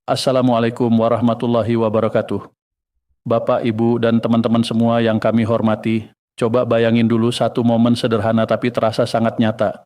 Assalamualaikum warahmatullahi wabarakatuh. Bapak, Ibu, dan teman-teman semua yang kami hormati, coba bayangin dulu satu momen sederhana tapi terasa sangat nyata.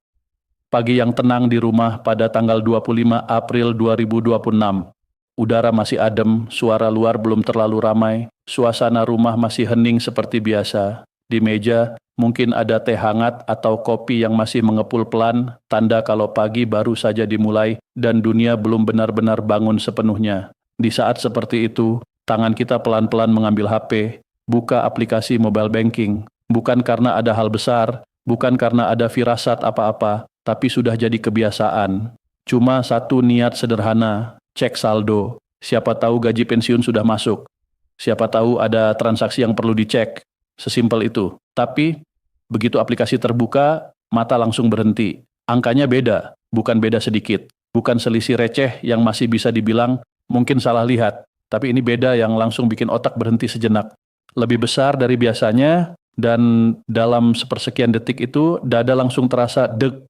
Pagi yang tenang di rumah pada tanggal 25 April 2026. Udara masih adem, suara luar belum terlalu ramai, suasana rumah masih hening seperti biasa. Di meja, mungkin ada teh hangat atau kopi yang masih mengepul pelan, tanda kalau pagi baru saja dimulai dan dunia belum benar-benar bangun sepenuhnya. Di saat seperti itu, tangan kita pelan-pelan mengambil HP, buka aplikasi mobile banking, bukan karena ada hal besar, bukan karena ada firasat apa-apa, tapi sudah jadi kebiasaan. Cuma satu niat sederhana, cek saldo. Siapa tahu gaji pensiun sudah masuk. Siapa tahu ada transaksi yang perlu dicek. Sesimpel itu. Tapi, begitu aplikasi terbuka, mata langsung berhenti. Angkanya beda, bukan beda sedikit. Bukan selisih receh yang masih bisa dibilang mungkin salah lihat. Tapi ini beda yang langsung bikin otak berhenti sejenak. Lebih besar dari biasanya, dan dalam sepersekian detik itu, dada langsung terasa deg.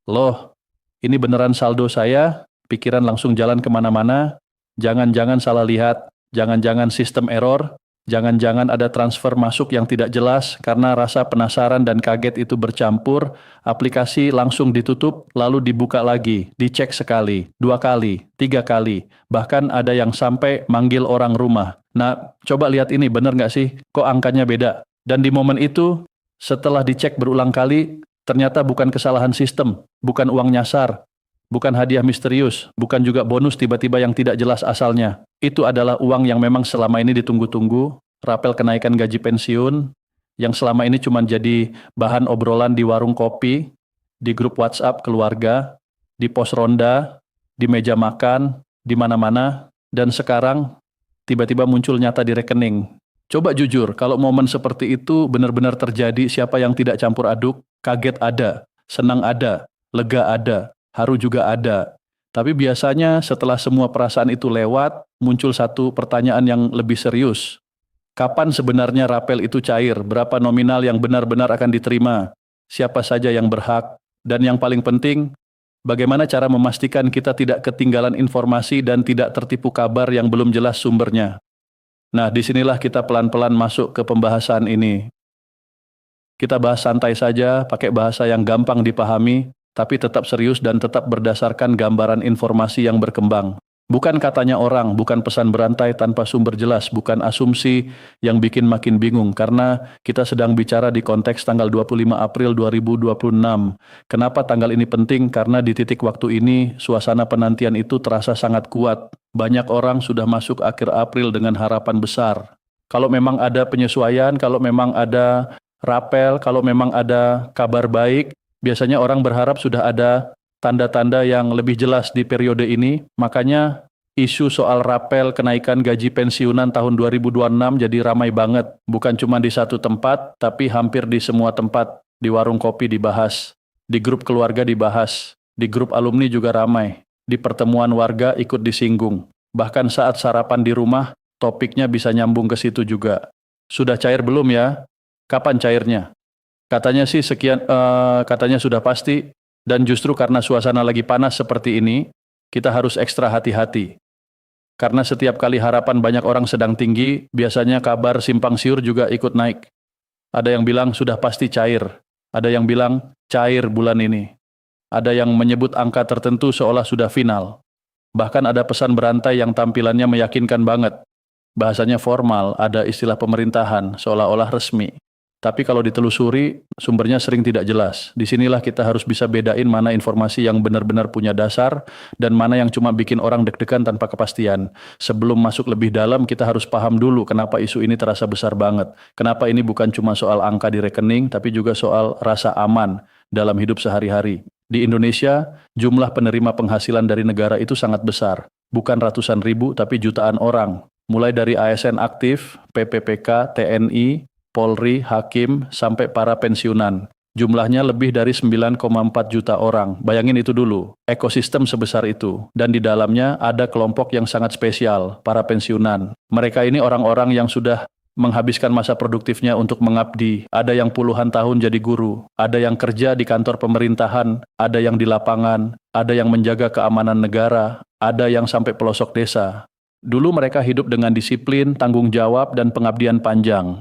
Loh, ini beneran saldo saya, pikiran langsung jalan kemana-mana, jangan-jangan salah lihat, jangan-jangan sistem error, jangan-jangan ada transfer masuk yang tidak jelas, karena rasa penasaran dan kaget itu bercampur, aplikasi langsung ditutup, lalu dibuka lagi, dicek sekali, 2 kali, 3 kali, bahkan ada yang sampai manggil orang rumah. Nah, coba lihat ini, bener nggak sih, kok angkanya beda? Dan di momen itu, setelah dicek berulang kali, ternyata bukan kesalahan sistem, bukan uang nyasar, bukan hadiah misterius, bukan juga bonus tiba-tiba yang tidak jelas asalnya. Itu adalah uang yang memang selama ini ditunggu-tunggu, rapel kenaikan gaji pensiun, yang selama ini cuma jadi bahan obrolan di warung kopi, di grup WhatsApp keluarga, di pos ronda, di meja makan, di mana-mana, dan sekarang tiba-tiba muncul nyata di rekening. Coba jujur, kalau momen seperti itu benar-benar terjadi, siapa yang tidak campur aduk? Kaget ada, senang ada, lega ada, haru juga ada. Tapi biasanya setelah semua perasaan itu lewat, muncul satu pertanyaan yang lebih serius. Kapan sebenarnya rapel itu cair? Berapa nominal yang benar-benar akan diterima? Siapa saja yang berhak? Dan yang paling penting, bagaimana cara memastikan kita tidak ketinggalan informasi dan tidak tertipu kabar yang belum jelas sumbernya? Nah, disinilah kita pelan-pelan masuk ke pembahasan ini. Kita bahas santai saja, pakai bahasa yang gampang dipahami, tapi tetap serius dan tetap berdasarkan gambaran informasi yang berkembang. Bukan katanya orang, bukan pesan berantai tanpa sumber jelas, bukan asumsi yang bikin makin bingung, karena kita sedang bicara di konteks tanggal 25 April 2026. Kenapa tanggal ini penting? Karena di titik waktu ini, suasana penantian itu terasa sangat kuat. Banyak orang sudah masuk akhir April dengan harapan besar. Kalau memang ada penyesuaian, kalau memang ada rapel, kalau memang ada kabar baik, biasanya orang berharap sudah ada tanda-tanda yang lebih jelas di periode ini. Makanya isu soal rapel kenaikan gaji pensiunan tahun 2026 jadi ramai banget. Bukan cuma di satu tempat, tapi hampir di semua tempat. Di warung kopi dibahas, di grup keluarga dibahas, di grup alumni juga ramai, di pertemuan warga ikut disinggung. Bahkan saat sarapan di rumah, topiknya bisa nyambung ke situ juga. Sudah cair belum ya? Kapan cairnya? Katanya sih katanya sudah pasti. Dan justru karena suasana lagi panas seperti ini, kita harus ekstra hati-hati. Karena setiap kali harapan banyak orang sedang tinggi, biasanya kabar simpang siur juga ikut naik. Ada yang bilang sudah pasti cair. Ada yang bilang cair bulan ini. Ada yang menyebut angka tertentu seolah sudah final. Bahkan ada pesan berantai yang tampilannya meyakinkan banget. Bahasanya formal, ada istilah pemerintahan, seolah-olah resmi. Tapi kalau ditelusuri, sumbernya sering tidak jelas. Disinilah kita harus bisa bedain mana informasi yang benar-benar punya dasar dan mana yang cuma bikin orang deg-degan tanpa kepastian. Sebelum masuk lebih dalam, kita harus paham dulu kenapa isu ini terasa besar banget. Kenapa ini bukan cuma soal angka di rekening, tapi juga soal rasa aman dalam hidup sehari-hari. Di Indonesia, jumlah penerima penghasilan dari negara itu sangat besar. Bukan ratusan ribu, tapi jutaan orang. Mulai dari ASN aktif, PPPK, TNI, Polri, Hakim, sampai para pensiunan. Jumlahnya lebih dari 9,4 juta orang. Bayangin itu dulu, ekosistem sebesar itu. Dan di dalamnya ada kelompok yang sangat spesial, para pensiunan. Mereka ini orang-orang yang sudah menghabiskan masa produktifnya untuk mengabdi. Ada yang puluhan tahun jadi guru, ada yang kerja di kantor pemerintahan, ada yang di lapangan, ada yang menjaga keamanan negara, ada yang sampai pelosok desa. Dulu mereka hidup dengan disiplin, tanggung jawab, dan pengabdian panjang.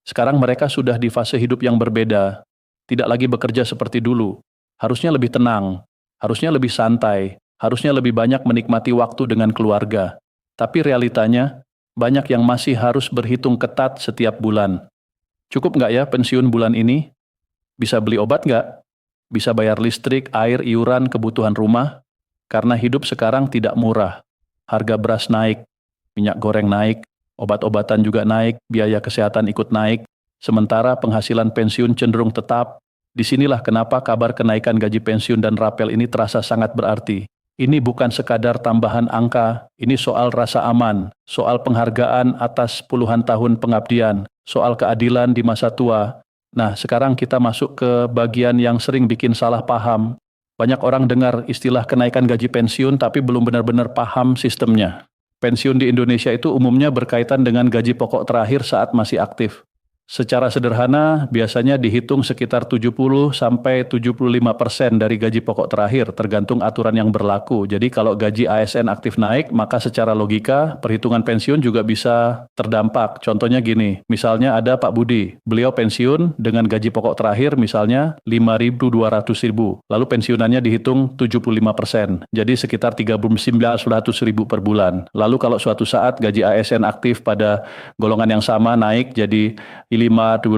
Sekarang mereka sudah di fase hidup yang berbeda, tidak lagi bekerja seperti dulu. Harusnya lebih tenang, harusnya lebih santai, harusnya lebih banyak menikmati waktu dengan keluarga. Tapi realitanya, banyak yang masih harus berhitung ketat setiap bulan. Cukup nggak ya pensiun bulan ini? Bisa beli obat nggak? Bisa bayar listrik, air, iuran, kebutuhan rumah? Karena hidup sekarang tidak murah. Harga beras naik, minyak goreng naik, obat-obatan juga naik, biaya kesehatan ikut naik, sementara penghasilan pensiun cenderung tetap. Disinilah kenapa kabar kenaikan gaji pensiun dan rapel ini terasa sangat berarti. Ini bukan sekadar tambahan angka, ini soal rasa aman, soal penghargaan atas puluhan tahun pengabdian, soal keadilan di masa tua. Nah, sekarang kita masuk ke bagian yang sering bikin salah paham. Banyak orang dengar istilah kenaikan gaji pensiun tapi belum benar-benar paham sistemnya. Pensiun di Indonesia itu umumnya berkaitan dengan gaji pokok terakhir saat masih aktif. Secara sederhana, biasanya dihitung sekitar 70-75% dari gaji pokok terakhir, tergantung aturan yang berlaku. Jadi kalau gaji ASN aktif naik, maka secara logika, perhitungan pensiun juga bisa terdampak. Contohnya gini, misalnya ada Pak Budi, beliau pensiun dengan gaji pokok terakhir misalnya 5.200.000, lalu pensiunannya dihitung 75%, jadi sekitar 39.100.000 per bulan. Lalu kalau suatu saat gaji ASN aktif pada golongan yang sama naik jadi 5.500.000,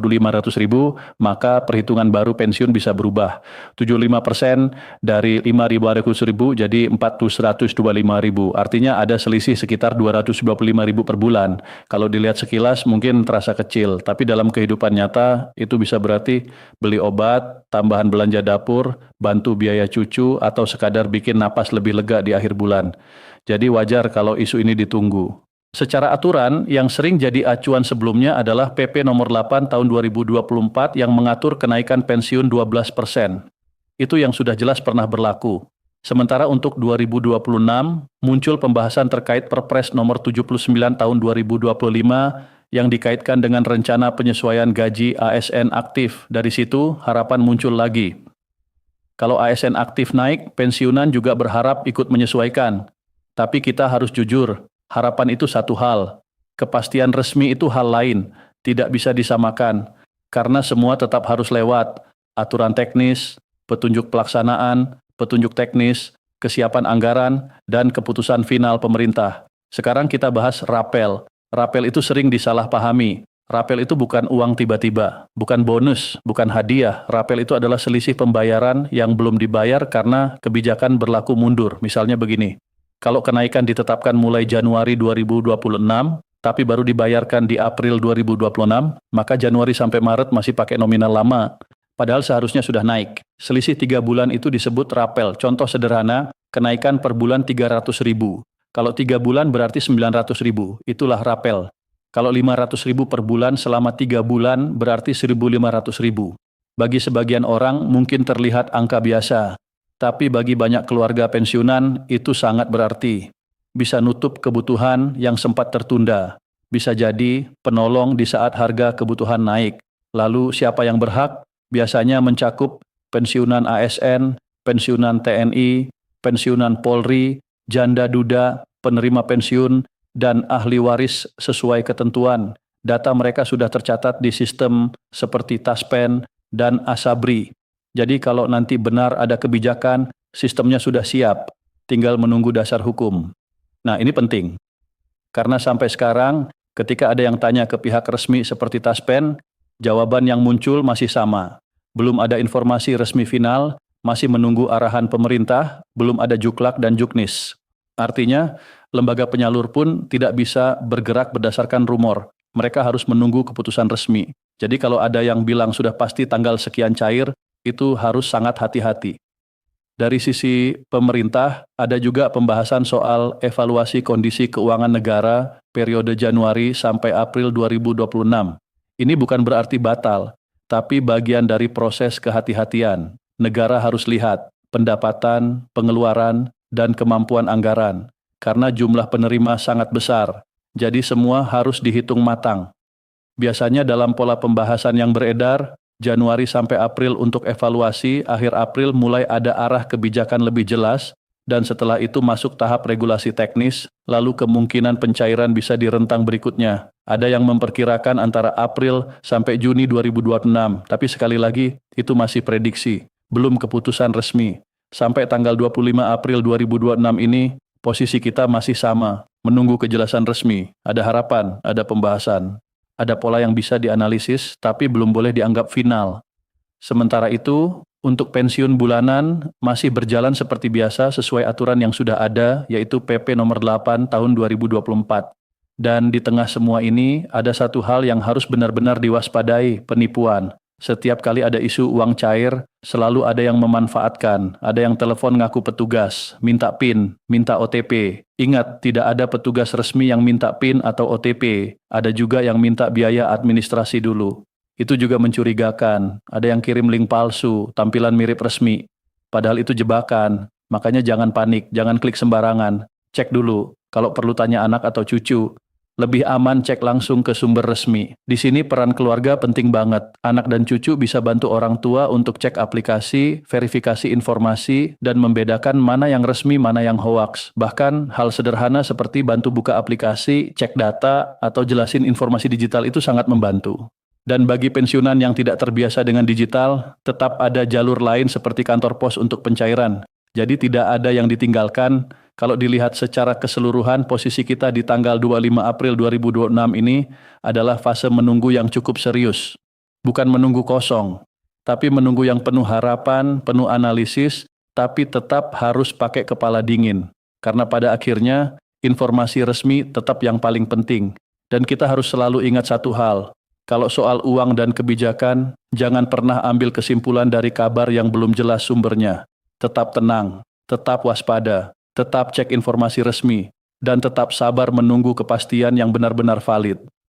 maka perhitungan baru pensiun bisa berubah. 75% dari 5.500.000 jadi 425.000. Artinya ada selisih sekitar 225.000 per bulan. Kalau dilihat sekilas mungkin terasa kecil, tapi dalam kehidupan nyata itu bisa berarti beli obat, tambahan belanja dapur, bantu biaya cucu, atau sekadar bikin napas lebih lega di akhir bulan. Jadi wajar kalau isu ini ditunggu. Secara aturan, yang sering jadi acuan sebelumnya adalah PP nomor 8 tahun 2024 yang mengatur kenaikan pensiun 12%. Itu yang sudah jelas pernah berlaku. Sementara untuk 2026, muncul pembahasan terkait Perpres nomor 79 tahun 2025 yang dikaitkan dengan rencana penyesuaian gaji ASN aktif. Dari situ, harapan muncul lagi. Kalau ASN aktif naik, pensiunan juga berharap ikut menyesuaikan. Tapi kita harus jujur, harapan itu satu hal, kepastian resmi itu hal lain, tidak bisa disamakan, karena semua tetap harus lewat aturan teknis, petunjuk pelaksanaan, petunjuk teknis, kesiapan anggaran, dan keputusan final pemerintah. Sekarang kita bahas rapel. Rapel itu sering disalahpahami. Rapel itu bukan uang tiba-tiba, bukan bonus, bukan hadiah. Rapel itu adalah selisih pembayaran yang belum dibayar karena kebijakan berlaku mundur. Misalnya begini, kalau kenaikan ditetapkan mulai Januari 2026, tapi baru dibayarkan di April 2026, maka Januari sampai Maret masih pakai nominal lama. Padahal seharusnya sudah naik. Selisih 3 bulan itu disebut rapel. Contoh sederhana, kenaikan per bulan 300.000. Kalau 3 bulan berarti 900.000. Itulah rapel. Kalau 500.000 per bulan selama 3 bulan berarti 1.500.000. Bagi sebagian orang mungkin terlihat angka biasa. Tapi bagi banyak keluarga pensiunan, itu sangat berarti. Bisa nutup kebutuhan yang sempat tertunda. Bisa jadi penolong di saat harga kebutuhan naik. Lalu siapa yang berhak? Biasanya mencakup pensiunan ASN, pensiunan TNI, pensiunan Polri, janda duda, penerima pensiun, dan ahli waris sesuai ketentuan. Data mereka sudah tercatat di sistem seperti Taspen dan Asabri. Jadi kalau nanti benar ada kebijakan, sistemnya sudah siap, tinggal menunggu dasar hukum. Nah, ini penting. Karena sampai sekarang, ketika ada yang tanya ke pihak resmi seperti Taspen, jawaban yang muncul masih sama. Belum ada informasi resmi final, masih menunggu arahan pemerintah, belum ada juklak dan juknis. Artinya, lembaga penyalur pun tidak bisa bergerak berdasarkan rumor. Mereka harus menunggu keputusan resmi. Jadi kalau ada yang bilang sudah pasti tanggal sekian cair, itu harus sangat hati-hati. Dari sisi pemerintah, ada juga pembahasan soal evaluasi kondisi keuangan negara periode Januari sampai April 2026. Ini bukan berarti batal, tapi bagian dari proses kehati-hatian. Negara harus lihat pendapatan, pengeluaran, dan kemampuan anggaran. Karena jumlah penerima sangat besar, jadi semua harus dihitung matang. Biasanya dalam pola pembahasan yang beredar, Januari sampai April untuk evaluasi, akhir April mulai ada arah kebijakan lebih jelas, dan setelah itu masuk tahap regulasi teknis, lalu kemungkinan pencairan bisa di rentang berikutnya. Ada yang memperkirakan antara April sampai Juni 2026, tapi sekali lagi itu masih prediksi, belum keputusan resmi. Sampai tanggal 25 April 2026 ini, posisi kita masih sama, menunggu kejelasan resmi, ada harapan, ada pembahasan. Ada pola yang bisa dianalisis, tapi belum boleh dianggap final. Sementara itu, untuk pensiun bulanan masih berjalan seperti biasa sesuai aturan yang sudah ada, yaitu PP nomor 8 tahun 2024. Dan di tengah semua ini, ada satu hal yang harus benar-benar diwaspadai, penipuan. Setiap kali ada isu uang cair, selalu ada yang memanfaatkan, ada yang telepon ngaku petugas, minta PIN, minta OTP. Ingat, tidak ada petugas resmi yang minta PIN atau OTP, ada juga yang minta biaya administrasi dulu. Itu juga mencurigakan, ada yang kirim link palsu, tampilan mirip resmi. Padahal itu jebakan, makanya jangan panik, jangan klik sembarangan. Cek dulu, kalau perlu tanya anak atau cucu. Lebih aman cek langsung ke sumber resmi. Di sini peran keluarga penting banget. Anak dan cucu bisa bantu orang tua untuk cek aplikasi, verifikasi informasi, dan membedakan mana yang resmi, mana yang hoaks. Bahkan hal sederhana seperti bantu buka aplikasi, cek data, atau jelasin informasi digital itu sangat membantu. Dan bagi pensiunan yang tidak terbiasa dengan digital, tetap ada jalur lain seperti kantor pos untuk pencairan. Jadi tidak ada yang ditinggalkan. Kalau dilihat secara keseluruhan, posisi kita di tanggal 25 April 2026 ini adalah fase menunggu yang cukup serius. Bukan menunggu kosong, tapi menunggu yang penuh harapan, penuh analisis, tapi tetap harus pakai kepala dingin. Karena pada akhirnya, informasi resmi tetap yang paling penting. Dan kita harus selalu ingat satu hal, kalau soal uang dan kebijakan, jangan pernah ambil kesimpulan dari kabar yang belum jelas sumbernya. Tetap tenang, tetap waspada, tetap cek informasi resmi, dan tetap sabar menunggu kepastian yang benar-benar valid.